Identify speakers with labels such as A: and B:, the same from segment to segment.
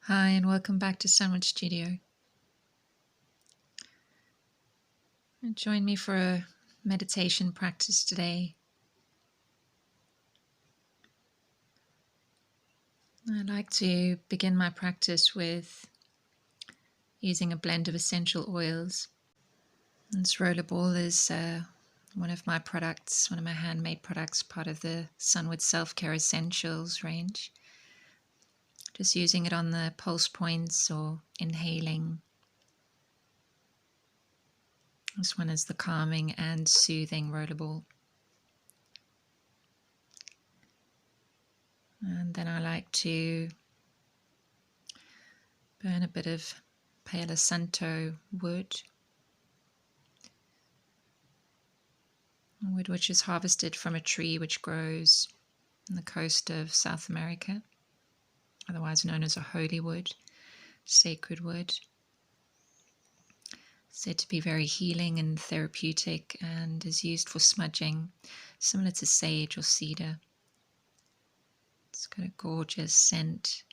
A: Hi, and welcome back to Sandwich Studio. Join me for a meditation practice today. I'd like to begin my practice with using a blend of essential oils. This rollerball is one of my products, one of my handmade products, part of the Sunwood Self-Care Essentials range. Just using it on the pulse points or inhaling. This one is the calming and soothing rollerball. And then I like to burn a bit of Palo Santo wood which is harvested from a tree which grows on the coast of South America, otherwise known as a holy wood, sacred wood. Said to be very healing and therapeutic, and is used for smudging, similar to sage or cedar. It's got a gorgeous scent.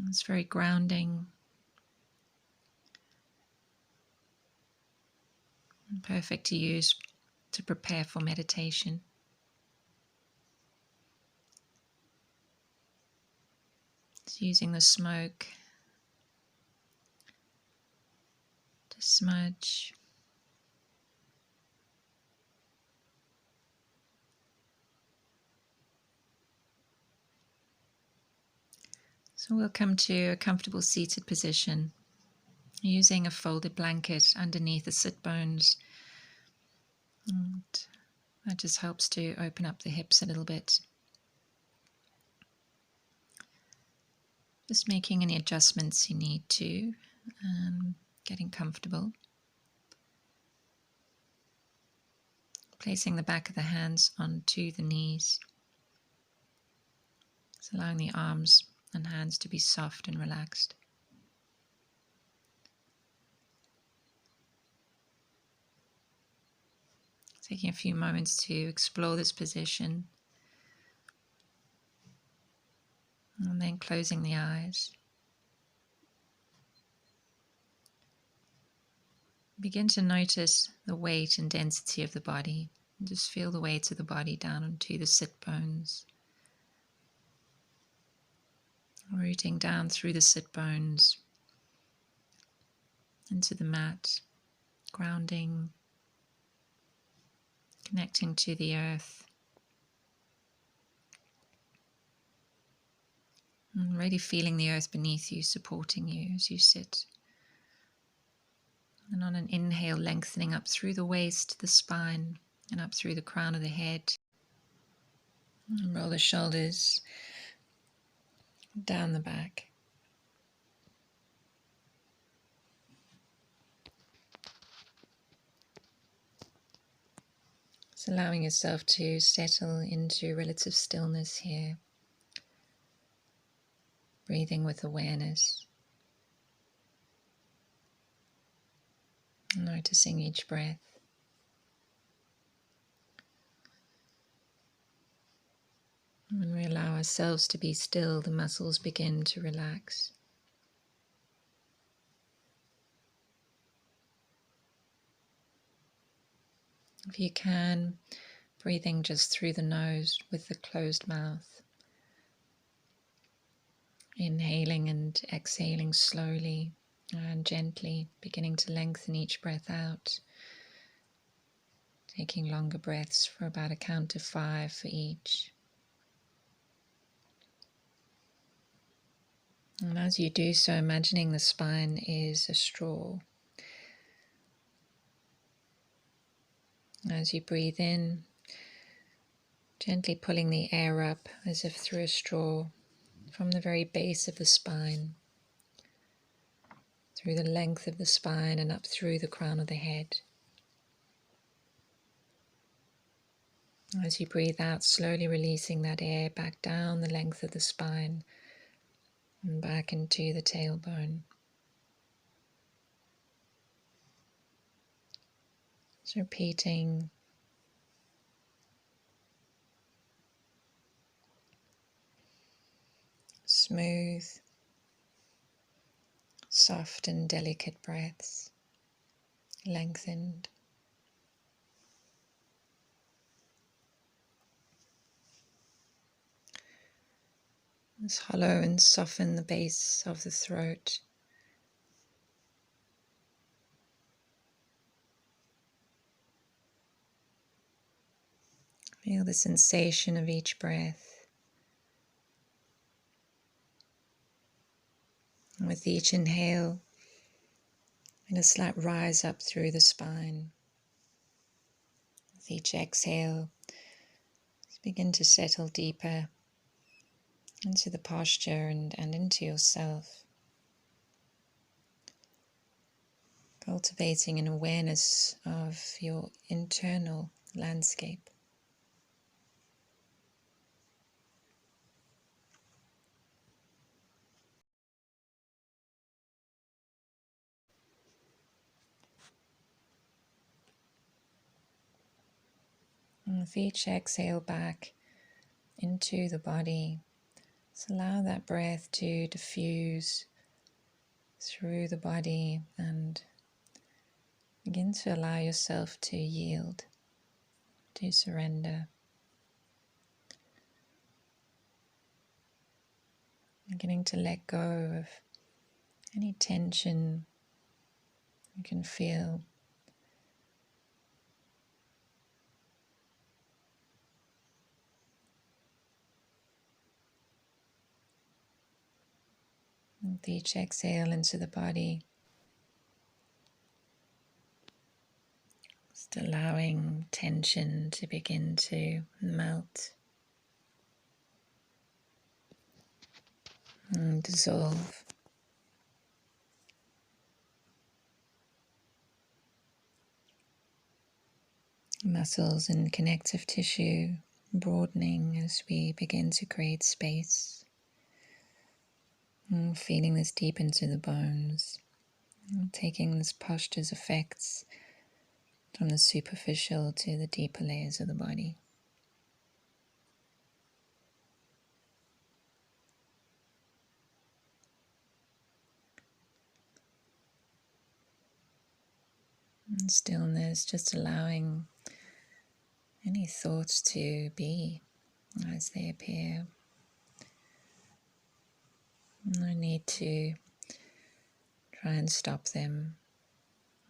A: It's very grounding and perfect to use to prepare for meditation. It's using the smoke to smudge. So we'll come to a comfortable seated position, using a folded blanket underneath the sit bones. And that just helps to open up the hips a little bit. Just making any adjustments you need to, getting comfortable. Placing the back of the hands onto the knees. Just allowing the arms and hands to be soft and relaxed. Taking a few moments to explore this position. And then closing the eyes. Begin to notice the weight and density of the body. And just feel the weight of the body down onto the sit bones. Rooting down through the sit bones into the mat, grounding, connecting to the earth. And really feeling the earth beneath you, supporting you as you sit. And on an inhale, lengthening up through the waist, the spine, and up through the crown of the head. And roll the shoulders down the back. Just allowing yourself to settle into relative stillness here. Breathing with awareness. Noticing each breath. When we allow ourselves to be still, the muscles begin to relax. If you can, breathing just through the nose with the closed mouth. Inhaling and exhaling slowly and gently, beginning to lengthen each breath out. Taking longer breaths for about a count of 5 for each. And as you do so, imagining the spine is a straw. As you breathe in, gently pulling the air up as if through a straw from the very base of the spine, through the length of the spine and up through the crown of the head. As you breathe out, slowly releasing that air back down the length of the spine and back into the tailbone. So repeating. smooth, soft and delicate breaths, lengthened. Let's hollow and soften the base of the throat. Feel the sensation of each breath. And with each inhale, and a slight rise up through the spine. With each exhale, just begin to settle deeper into the posture and into yourself. Cultivating an awareness of your internal landscape. And with each exhale back into the body, just allow that breath to diffuse through the body and begin to allow yourself to yield, to surrender. Beginning to let go of any tension you can feel. With each exhale into the body, just allowing tension to begin to melt and dissolve. Muscles and connective tissue broadening as we begin to create space. And feeling this deep into the bones. And taking this posture's effects from the superficial to the deeper layers of the body. And stillness, just allowing any thoughts to be as they appear. No need to try and stop them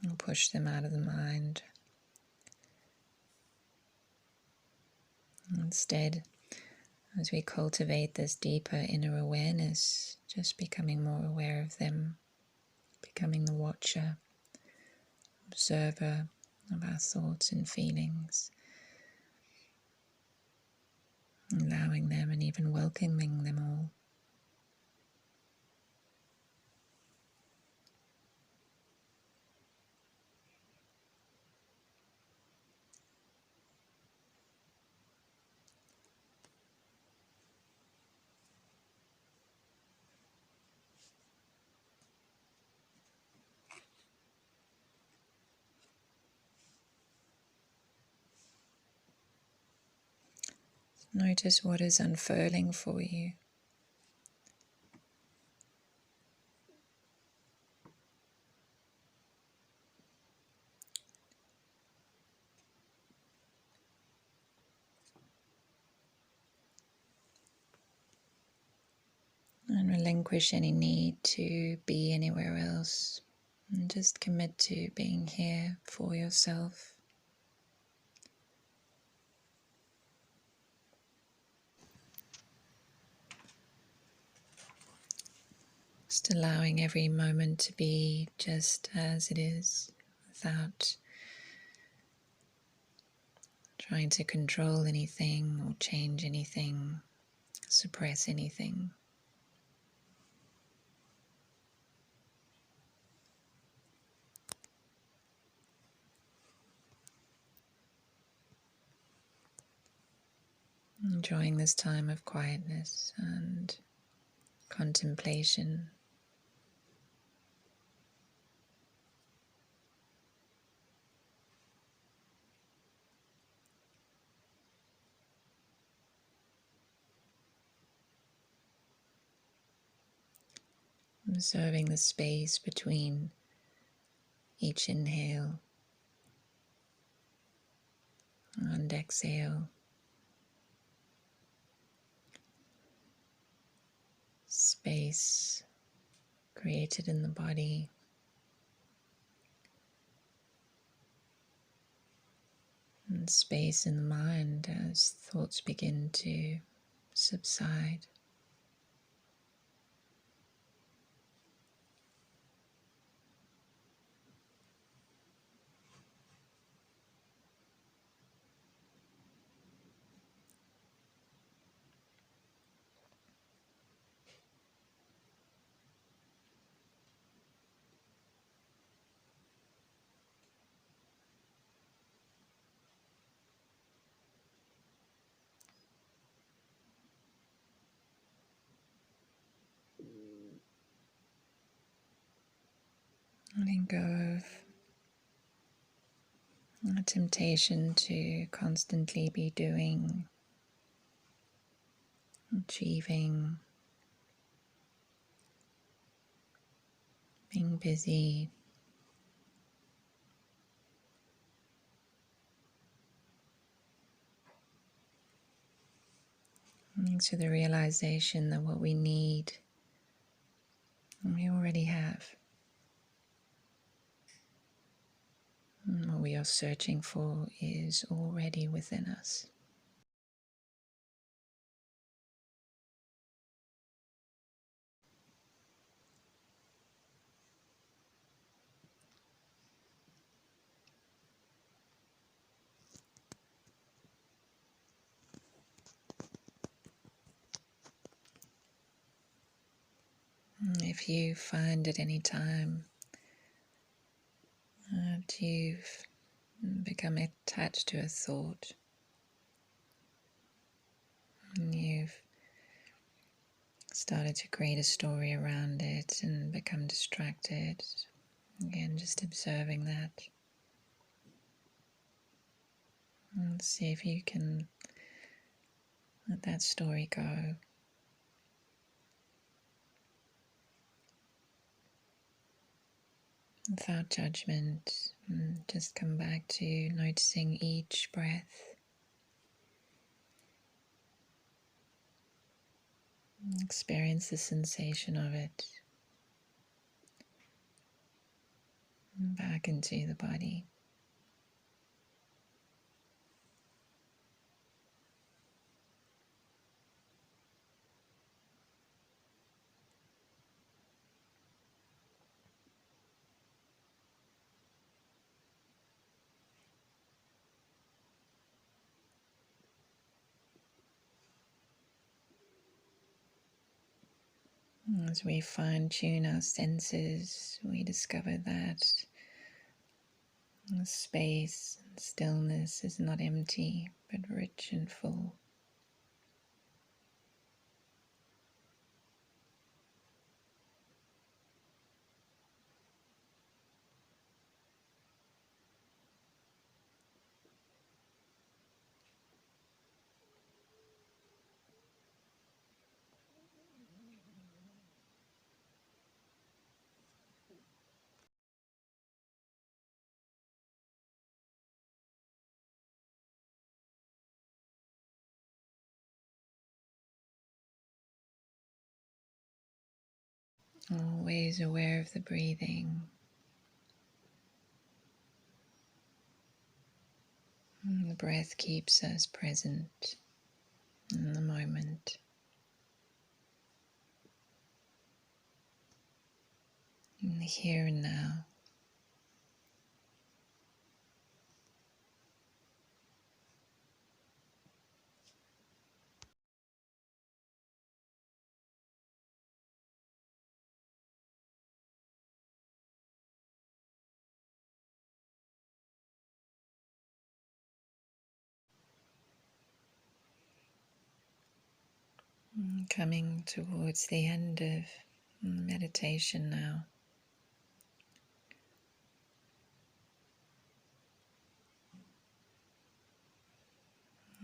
A: or push them out of the mind. Instead, as we cultivate this deeper inner awareness, just becoming more aware of them, becoming the watcher, observer of our thoughts and feelings, allowing them and even welcoming them all. Notice what is unfurling for you. And relinquish any need to be anywhere else. And just commit to being here for yourself. Just allowing every moment to be just as it is, without trying to control anything or change anything, suppress anything. Enjoying this time of quietness and contemplation. observing the space between each inhale and exhale. Space created in the body. And space in the mind as thoughts begin to subside. Letting go of a temptation to constantly be doing, achieving, being busy. Coming to the realization that what we need, we already have. And what we are searching for is already within us. If you find at any time that you've become attached to a thought, and you've started to create a story around it and become distracted, again, just observing that. And see if you can let that story go. Without judgment, and just come back to noticing each breath. Experience the sensation of it. Back into the body. As we fine-tune our senses, we discover that the space and stillness is not empty, but rich and full. Always aware of the breathing. And the breath keeps us present in the moment, in the here and now. Coming towards the end of meditation now.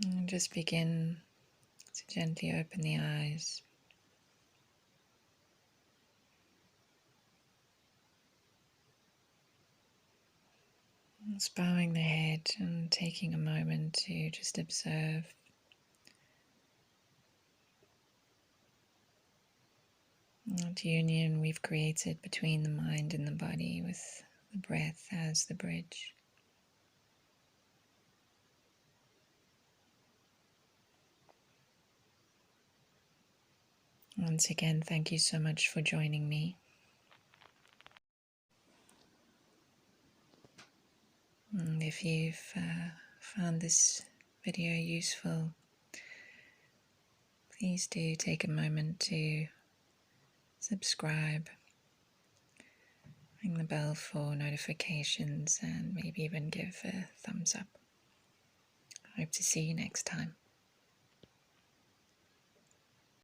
A: And just begin to gently open the eyes. Just bowing the head and taking a moment to just observe that union we've created between the mind and the body, with the breath as the bridge. Once again, thank you so much for joining me. And if you've found this video useful, please do take a moment to subscribe, ring the bell for notifications, and maybe even give a thumbs up. I hope to see you next time.